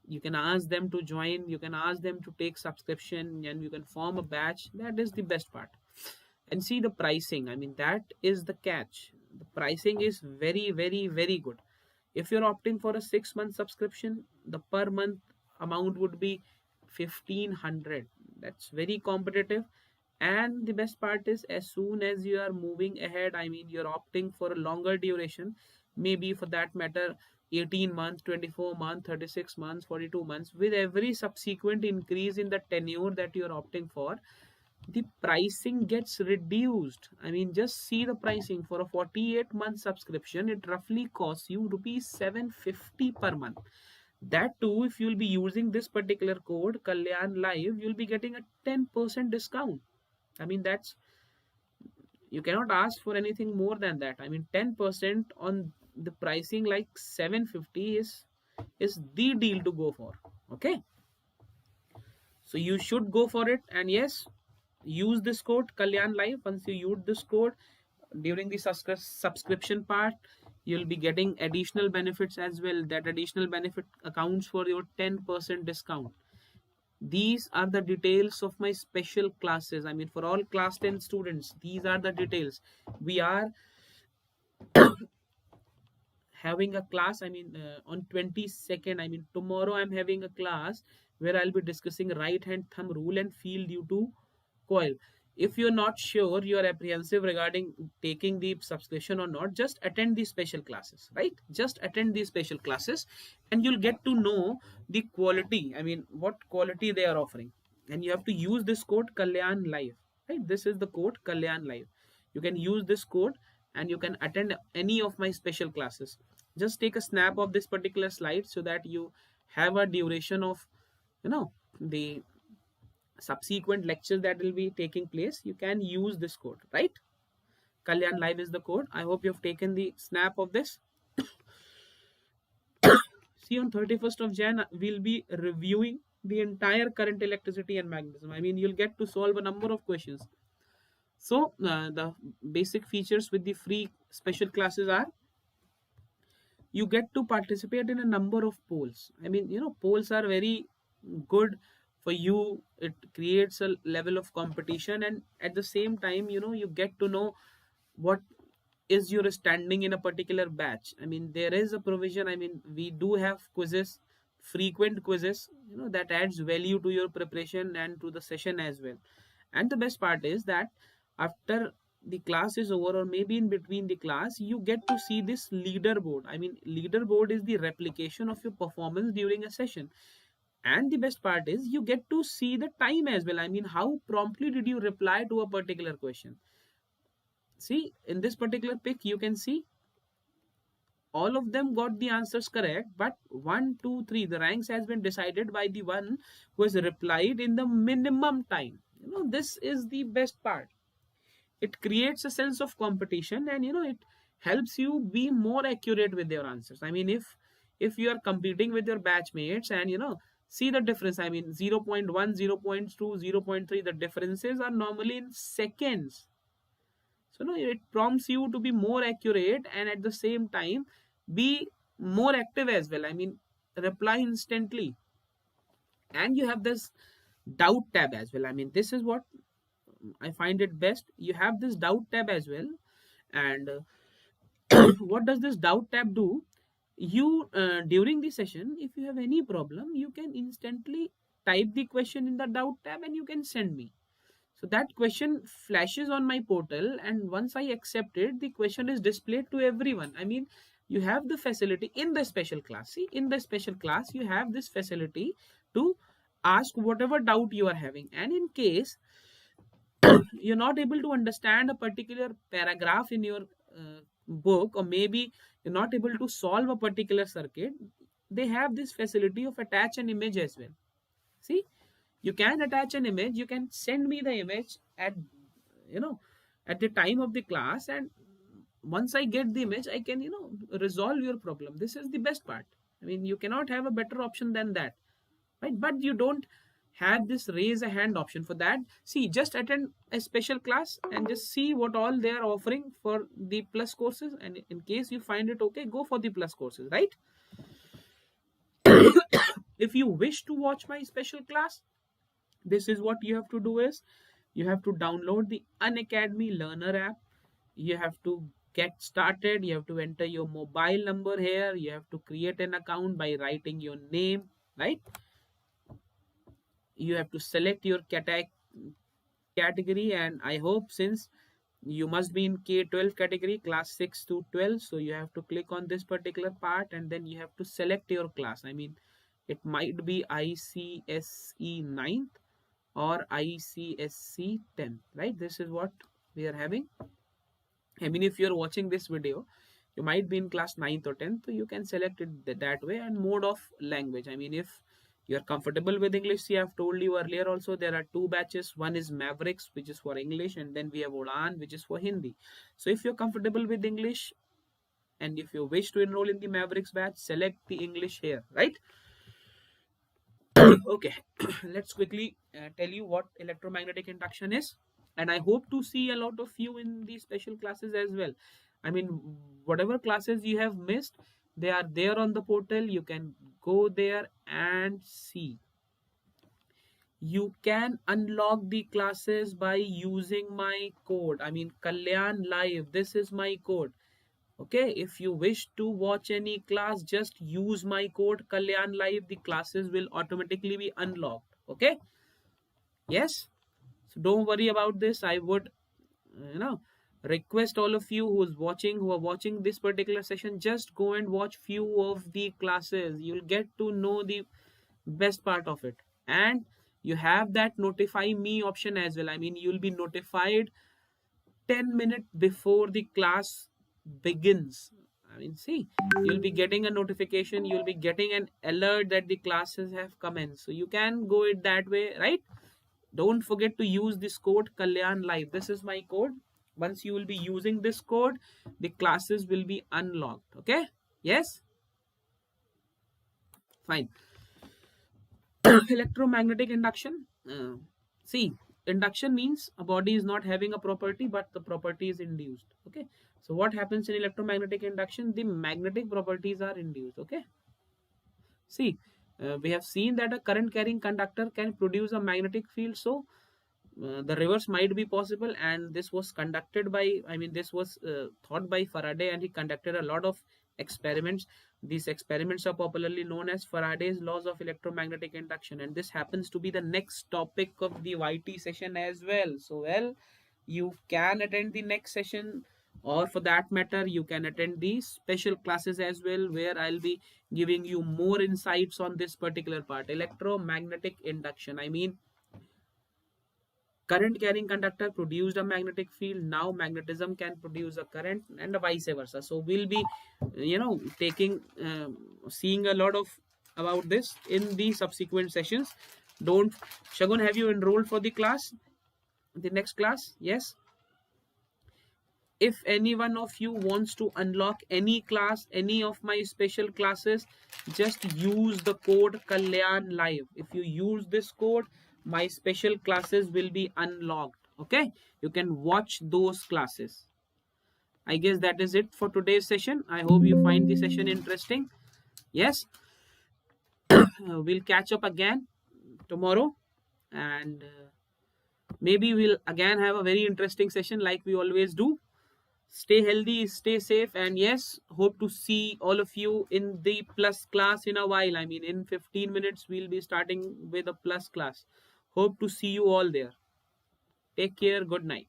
You can ask them to join. You can ask them to take subscription, and you can form a batch. That is the best part. And see the pricing. I mean, that is the catch. The pricing is very, very, very good. If you're opting for a 6-month subscription, the per month amount would be 1,500. That's very competitive. And the best part is, as soon as you are moving ahead, I mean, you're opting for a longer duration, maybe for that matter, 18 months, 24 months, 36 months, 42 months. With every subsequent increase in the tenure that you're opting for, the pricing gets reduced. I mean, just see the pricing. For a 48-month subscription, it roughly costs you rupees 750 per month. That too, if you'll be using this particular code, Kalyan Live, you'll be getting a 10% discount. I mean, you cannot ask for anything more than that. I mean, 10% on the pricing like 750 is the deal to go for. Okay. So you should go for it. And yes, use this code Kalyan Live. Once you use this code during the subscription part, you'll be getting additional benefits as well. That additional benefit accounts for your 10% discount. These are the details of my special classes. I mean, for all class 10 students, these are the details. We are having a class, I mean, on 22nd, I mean, tomorrow I'm having a class where I'll be discussing right hand thumb rule and field due to coil. If you're not sure, you're apprehensive regarding taking the subscription or not, just attend these special classes, right? Just attend these special classes and you'll get to know the quality. I mean, what quality they are offering. And you have to use this code Kalyan Live, right? This is the code Kalyan Live. You can use this code and you can attend any of my special classes. Just take a snap of this particular slide so that you have a duration of, the subsequent lectures that will be taking place. You can use this code, right? Kalyan Live is the code. I hope you've taken the snap of this. See, on 31st of Jan, we'll be reviewing the entire current, electricity and magnetism. I mean, you'll get to solve a number of questions. So the basic features with the free special classes are, you get to participate in a number of polls. I mean, polls are very good for you. It creates a level of competition, and at the same time, you get to know what is your standing in a particular batch. I mean, there is a provision. I mean, we do have quizzes, frequent quizzes, that adds value to your preparation and to the session as well. And the best part is that after the class is over, or maybe in between the class, you get to see this leaderboard. I mean, leaderboard is the replication of your performance during a session. And the best part is you get to see the time as well. I mean, how promptly did you reply to a particular question. See, in this particular pic, you can see all of them got the answers correct, but 1, 2, 3, the ranks has been decided by the one who has replied in the minimum time. This is the best part. It creates a sense of competition, and it helps you be more accurate with your answers. I mean, if you are competing with your batchmates and see the difference. I mean, 0.1, 0.2, 0.3, the differences are normally in seconds. So it prompts you to be more accurate and at the same time be more active as well. I mean, reply instantly. And you have this doubt tab as well. I mean, this is what I find it best. You have this doubt tab as well. And what does this doubt tab do? You during the session, if you have any problem, you can instantly type the question in the doubt tab and you can send me. So that question flashes on my portal, and once I accept it, the question is displayed to everyone. I mean, you have the facility in the special class. See, in the special class, you have this facility to ask whatever doubt you are having. And in case you're not able to understand a particular paragraph in your book, or maybe you're not able to solve a particular circuit, they have this facility of attach an image as well. See, you can attach an image. You can send me the image at at the time of the class, and once I get the image, I can resolve your problem. This is the best part. I mean, you cannot have a better option than that, right? But you don't have this raise a hand option. For that, see, just attend a special class and just see what all they are offering for the plus courses, and in case you find it okay, go for the plus courses, right? If you wish to watch my special class, this is what you have to do. Is you have to download the Unacademy learner app. You have to get started. You have to enter your mobile number here. You have to create an account by writing your name, right? You have to select your category, and I hope, since you must be in K-12 category, class 6 to 12, so you have to click on this particular part and then you have to select your class. I mean, it might be ICSE 9th or ICSE 10th, right? This is what we are having. I mean, if you're watching this video, you might be in class 9th or 10th, so you can select it that way. And mode of language, I mean, if you're comfortable with English, see, I've told you earlier also, there are two batches. One is Mavericks, which is for English, and then we have Udan, which is for Hindi. So if you're comfortable with English and if you wish to enroll in the Mavericks batch, select the English here, right? Okay, let's quickly tell you what electromagnetic induction is, and I hope to see a lot of you in these special classes as well. I mean, whatever classes you have missed, they are there on the portal. You can go there and see. You can unlock the classes by using my code. I mean, Kalyan Live, this is my code. Okay, if you wish to watch any class, just use my code Kalyan Live. The classes will automatically be unlocked. Okay, yes, so don't worry about this. I would request all of you who are watching this particular session, just go and watch few of the classes. You'll get to know the best part of it, and you have that notify me option as well. I mean, you'll be notified 10 minutes before the class begins. I mean, see, you'll be getting a notification, you'll be getting an alert that the classes have commenced. So you can go it that way, right? Don't forget to use this code Kalyan Live. This is my code. Once you will be using this code, the classes will be unlocked. Okay? Yes? Fine. Electromagnetic induction. See, induction means a body is not having a property, but the property is induced. Okay? So what happens in electromagnetic induction? The magnetic properties are induced. Okay? See, we have seen that a current carrying conductor can produce a magnetic field. So the reverse might be possible, and this was conducted by, this was thought by Faraday, and he conducted a lot of experiments. These experiments are popularly known as Faraday's laws of electromagnetic induction, and this happens to be the next topic of the YT session as well. So well, you can attend the next session, or for that matter you can attend these special classes as well, where I'll be giving you more insights on this particular part, electromagnetic induction. Current carrying conductor produced a magnetic field. Now magnetism can produce a current, and vice versa. So we'll be seeing a lot of about this in the subsequent sessions. Don't, Shagun, have you enrolled for the class, the next class? Yes. If any one of you wants to unlock any class, any of my special classes, just use the code Kalyan Live. If you use this code, my special classes will be unlocked. Okay, you can watch those classes. I guess that is it for today's session. I hope you find the session interesting. Yes. We'll catch up again tomorrow, and maybe we'll again have a very interesting session like we always do. Stay healthy, stay safe, and yes, hope to see all of you in the plus class in a while. In 15 minutes we'll be starting with a plus class. Hope to see you all there. Take care. Good night.